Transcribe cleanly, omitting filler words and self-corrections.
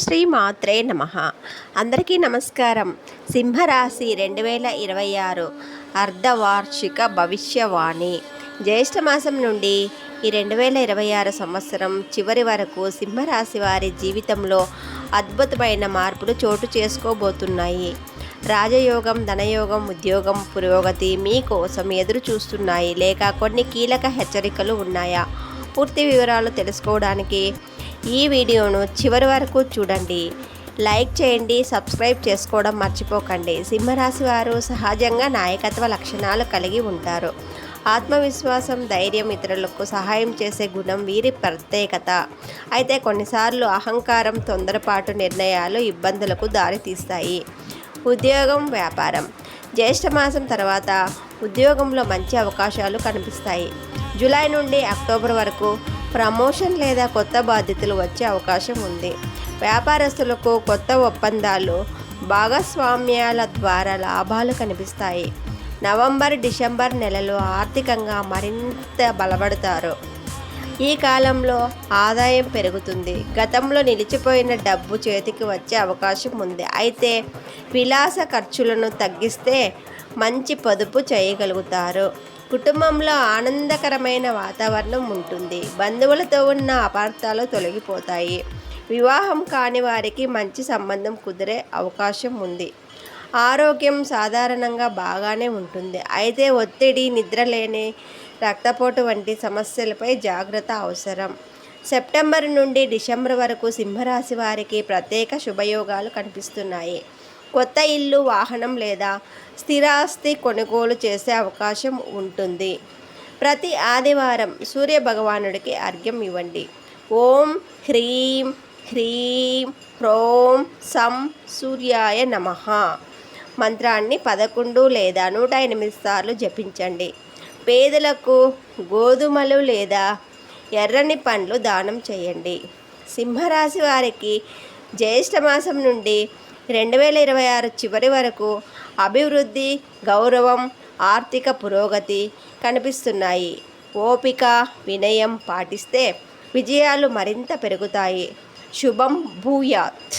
శ్రీ మాత్రే నమః. అందరికీ నమస్కారం. సింహరాశి 2026 అర్ధవార్షిక భవిష్యవాణి. జ్యేష్ఠమాసం నుండి ఈ 2026 సంవత్సరం చివరి వరకు సింహరాశి వారి జీవితంలో అద్భుతమైన మార్పులు చోటు చేసుకోబోతున్నాయి. రాజయోగం, ధనయోగం, ఉద్యోగం, పురోగతి మీకోసం ఎదురు చూస్తున్నాయి. లేక కొన్ని కీలక హెచ్చరికలు ఉన్నాయా? పూర్తి వివరాలు తెలుసుకోవడానికి ఈ వీడియోను చివరి వరకు చూడండి. లైక్ చేయండి, సబ్స్క్రైబ్ చేసుకోవడం మర్చిపోకండి. సింహరాశి వారు సహజంగా నాయకత్వ లక్షణాలు కలిగి ఉంటారు. ఆత్మవిశ్వాసం, ధైర్యం, ఇతరులకు సహాయం చేసే గుణం వీరి ప్రత్యేకత. అయితే కొన్నిసార్లు అహంకారం, తొందరపాటు నిర్ణయాలు ఇబ్బందులకు దారితీస్తాయి. ఉద్యోగం, వ్యాపారం. జ్యేష్ఠమాసం తర్వాత ఉద్యోగంలో మంచి అవకాశాలు కనిపిస్తాయి. జూలై నుండి అక్టోబర్ వరకు ప్రమోషన్ లేదా కొత్త బాధ్యతలు వచ్చే అవకాశం ఉంది. వ్యాపారస్తులకు కొత్త ఒప్పందాలు, భాగస్వామ్యాల ద్వారా లాభాలు కనిపిస్తాయి. నవంబర్, డిసెంబర్ నెలలో ఆర్థికంగా మరింత బలపడతారు. ఈ కాలంలో ఆదాయం పెరుగుతుంది. గతంలో నిలిచిపోయిన డబ్బు చేతికి వచ్చే అవకాశం ఉంది. అయితే విలాస ఖర్చులను తగ్గిస్తే మంచి పొదుపు చేయగలుగుతారు. కుటుంబంలో ఆనందకరమైన వాతావరణం ఉంటుంది. బంధువులతో ఉన్న అపార్థాలు తొలగిపోతాయి. వివాహం కాని వారికి మంచి సంబంధం కుదిరే అవకాశం ఉంది. ఆరోగ్యం సాధారణంగా బాగానే ఉంటుంది. అయితే ఒత్తిడి, నిద్రలేని, రక్తపోటు వంటి సమస్యలపై జాగ్రత్త అవసరం. సెప్టెంబర్ నుండి డిసెంబర్ వరకు సింహరాశి వారికి ప్రత్యేక శుభయోగాలు కనిపిస్తున్నాయి. కొత్త ఇల్లు, వాహనం లేదా స్థిరాస్తి కొనుగోలు చేసే అవకాశం ఉంటుంది. ప్రతి ఆదివారం సూర్య భగవానుడికి అర్ఘ్యం ఇవ్వండి. ఓం హ్రీం హ్రీం హ్రోం సం సూర్యాయ నమః మంత్రాన్ని 11 లేదా 108 సార్లు జపించండి. పేదలకు గోధుమలు లేదా ఎర్రని పండ్లు దానం చేయండి. సింహరాశి వారికి జ్యేష్ఠమాసం నుండి 2026 చివరి వరకు అభివృద్ధి, గౌరవం, ఆర్థిక పురోగతి కనిపిస్తున్నాయి. ఓపిక, వినయం పాటిస్తే విజయాలు మరింత పెరుగుతాయి. శుభం భూయాత్.